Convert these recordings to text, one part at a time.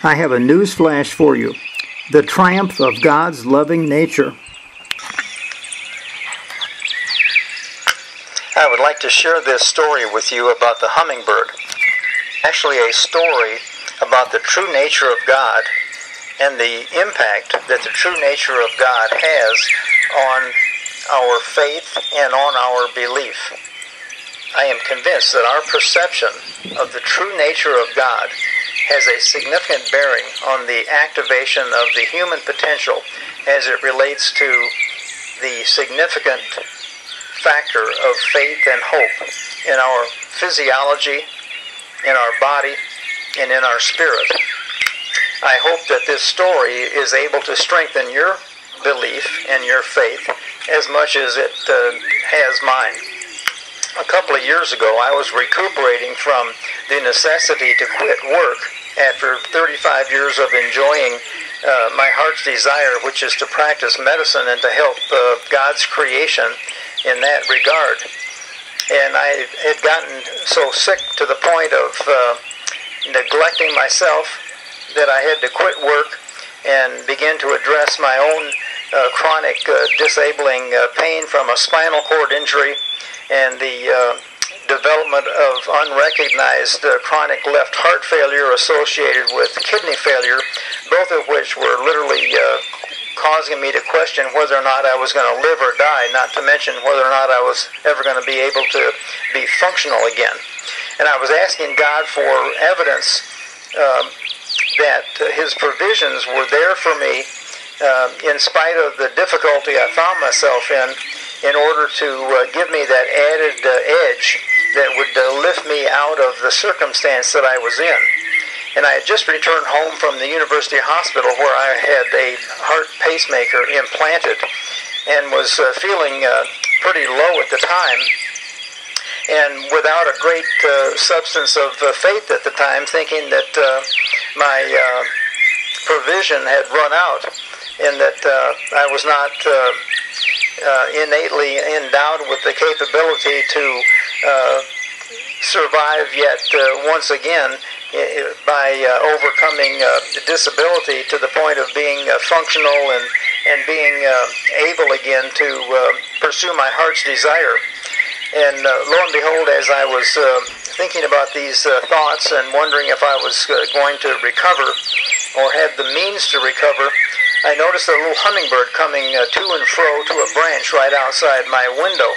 I have a news flash for you. The triumph of God's loving nature. I would like to share this story with you about the hummingbird. Actually, a story about the true nature of God and the impact that the true nature of God has on our faith and on our belief. I am convinced that our perception of the true nature of God has a significant bearing on the activation of the human potential as it relates to the significant factor of faith and hope in our physiology, in our body, and in our spirit. I hope that this story is able to strengthen your belief and your faith as much as it has mine. A couple of years ago, I was recuperating from the necessity to quit work after 35 years of enjoying my heart's desire, which is to practice medicine and to help God's creation in that regard. And I had gotten so sick to the point of neglecting myself that I had to quit work and begin to address my own chronic disabling pain from a spinal cord injury and the development of unrecognized chronic left heart failure associated with kidney failure, both of which were literally causing me to question whether or not I was going to live or die, not to mention whether or not I was ever going to be able to be functional again. And I was asking God for evidence that His provisions were there for me in spite of the difficulty I found myself in order to give me that added edge that would lift me out of the circumstance that I was in. And I had just returned home from the university hospital where I had a heart pacemaker implanted and was feeling pretty low at the time, and without a great substance of faith at the time, thinking that my provision had run out and that I was not innately endowed with the capability to survive yet once again by overcoming disability to the point of being functional and being able again to pursue my heart's desire. And lo and behold, as I was thinking about these thoughts and wondering if I was going to recover or had the means to recover, I noticed a little hummingbird coming to and fro to a branch right outside my window.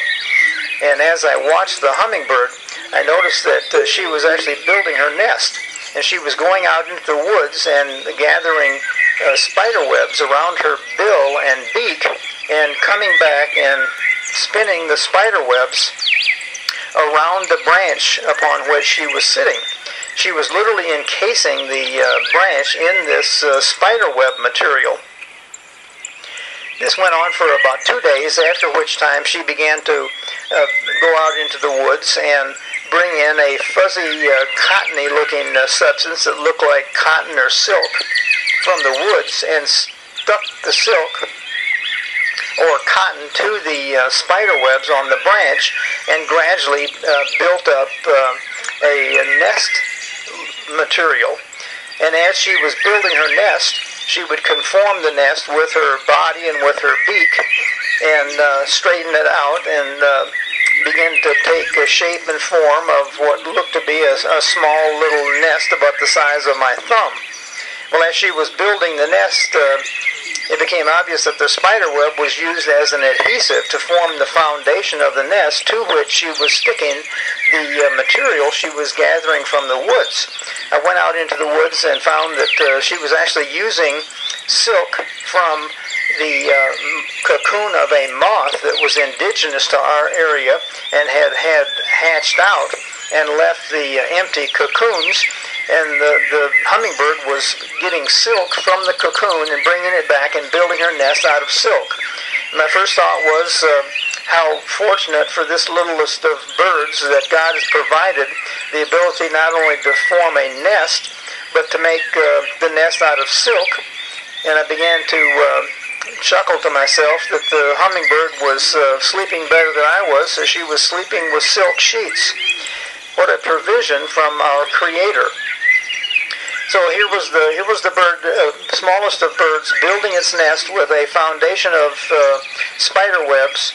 And as I watched the hummingbird, I noticed that she was actually building her nest. And she was going out into the woods and gathering spider webs around her bill and beak and coming back and spinning the spider webs around the branch upon which she was sitting. She was literally encasing the branch in this spider web material. This went on for about 2 days, after which time she began to go out into the woods and bring in a fuzzy, cottony-looking substance that looked like cotton or silk from the woods and stuck the silk or cotton to the spider webs on the branch and gradually built up a nest material. And as she was building her nest, she would conform the nest with her body and with her beak and straighten it out and begin to take a shape and form of what looked to be a small little nest about the size of my thumb. Well, as she was building the nest, it became obvious that the spider web was used as an adhesive to form the foundation of the nest to which she was sticking the material she was gathering from the woods. I went out into the woods and found that she was actually using silk from the cocoon of a moth that was indigenous to our area and had hatched out and left the empty cocoons, and the hummingbird was getting silk from the cocoon and bringing it back and building her nest out of silk. My first thought was how fortunate for this littlest of birds that God has provided the ability not only to form a nest, but to make the nest out of silk. And I began to chuckle to myself that the hummingbird was sleeping better than I was, so she was sleeping with silk sheets. What a provision from our Creator. So here was the bird, smallest of birds, building its nest with a foundation of spider webs,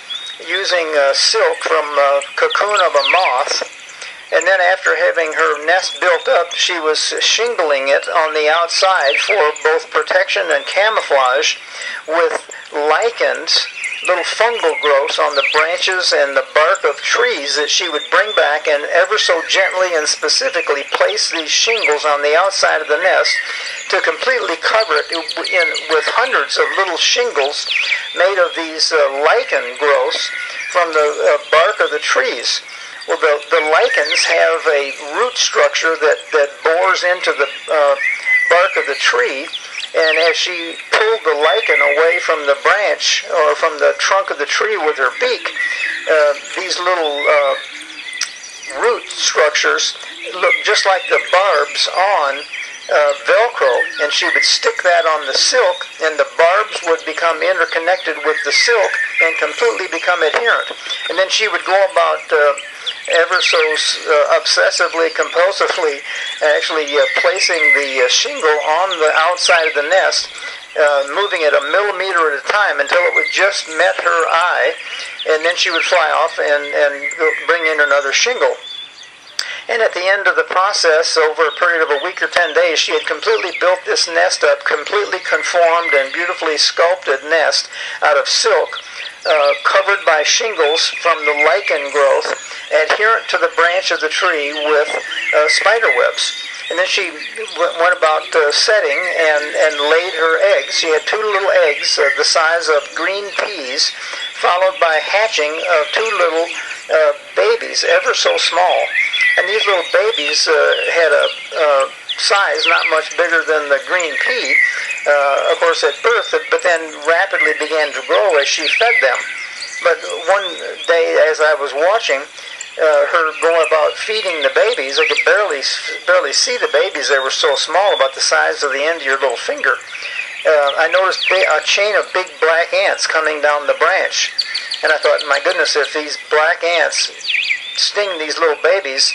using silk from cocoon of a moth. And then after having her nest built up, she was shingling it on the outside for both protection and camouflage with lichens, little fungal growths on the branches and the bark of trees that she would bring back and ever so gently and specifically place these shingles on the outside of the nest to completely cover it with hundreds of little shingles made of these lichen growths from the bark of the trees. Well, the lichens have a root structure that bores into the bark of the tree, and as she pulled the lichen away from the branch or from the trunk of the tree with her beak, these little root structures look just like the barbs on Velcro, and she would stick that on the silk, and the barbs would become interconnected with the silk and completely become adherent. And then she would go about ever so obsessively, compulsively, actually placing the shingle on the outside of the nest, moving it a millimeter at a time until it would just met her eye, and then she would fly off and bring in another shingle. And at the end of the process, over a period of a week or 10 days, she had completely built this nest up, completely conformed and beautifully sculpted nest out of silk, covered by shingles from the lichen growth, adherent to the branch of the tree with spider webs. And then she went about setting and laid her eggs. She had two little eggs the size of green peas, followed by hatching of two little babies, ever so small. And these little babies had a size not much bigger than the green pea, of course, at birth, but then rapidly began to grow as she fed them. But one day, as I was watching her go about feeding the babies, I could barely see the babies. They were so small, about the size of the end of your little finger. I noticed a chain of big black ants coming down the branch. And I thought, my goodness, if these black ants sting these little babies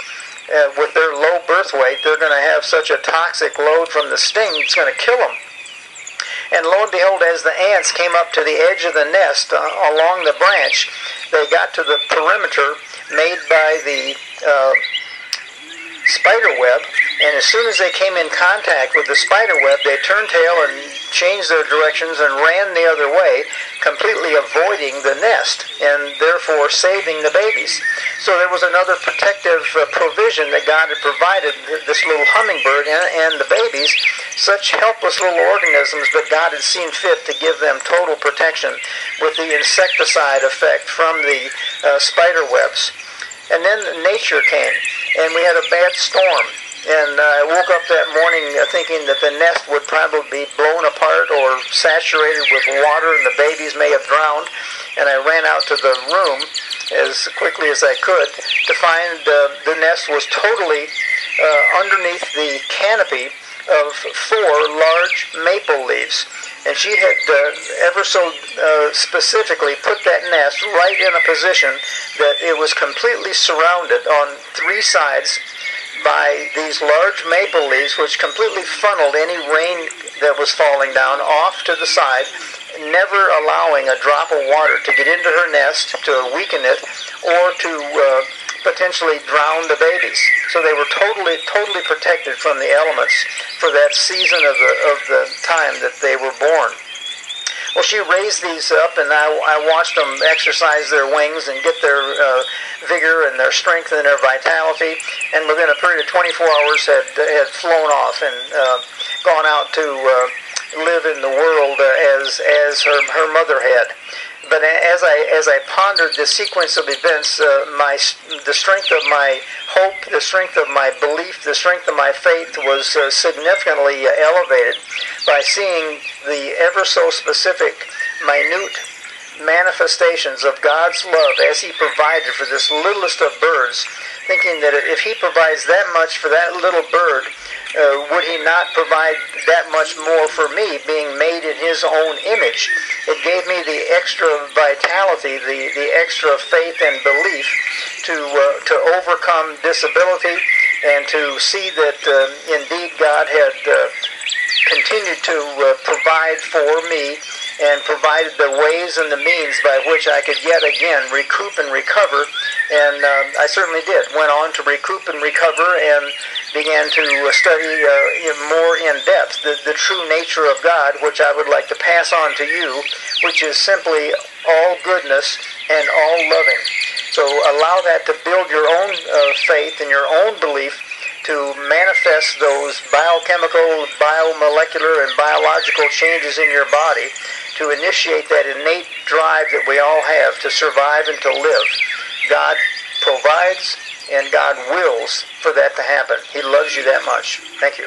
with their low birth weight, they're going to have such a toxic load from the sting, it's going to kill them. And lo and behold, as the ants came up to the edge of the nest along the branch, they got to the perimeter made by the spider web, and as soon as they came in contact with the spider web, they turned tail and changed their directions and ran the other way, completely avoiding the nest and therefore saving the babies. So there was another protective provision that God had provided this little hummingbird and the babies, such helpless little organisms, but God had seen fit to give them total protection with the insecticide effect from the spider webs. And then nature came, and we had a bad storm. And I woke up that morning thinking that the nest would probably be blown apart or saturated with water, and the babies may have drowned. And I ran out to the room as quickly as I could to find the nest was totally underneath the canopy of 4 large maple leaves. And she had ever so specifically put that nest right in a position that it was completely surrounded on 3 sides by these large maple leaves, which completely funneled any rain that was falling down off to the side, never allowing a drop of water to get into her nest to weaken it or to potentially drown the babies. So they were totally protected from the elements for that season of the time that they were born. Well, she raised these up, and I watched them exercise their wings and get their vigor and their strength and their vitality, and within a period of 24 hours had flown off and gone out to live in the world as her mother had. But as I pondered the sequence of events, the strength of my hope, the strength of my belief, the strength of my faith was significantly elevated by seeing the ever so specific, minute manifestations of God's love as He provided for this littlest of birds, thinking that if He provides that much for that little bird, would He not provide that much more for me, being made in His own image? It gave me the extra vitality, the extra faith and belief to overcome disability, and to see that indeed God had continued to provide for me and provided the ways and the means by which I could yet again recoup and recover. And I certainly did. Went on to recoup and recover and began to study more in depth the true nature of God, which I would like to pass on to you, which is simply all goodness and all loving. So allow that to build your own faith and your own belief to manifest those biochemical, biomolecular, and biological changes in your body to initiate that innate drive that we all have to survive and to live. God provides and God wills for that to happen. He loves you that much. Thank you.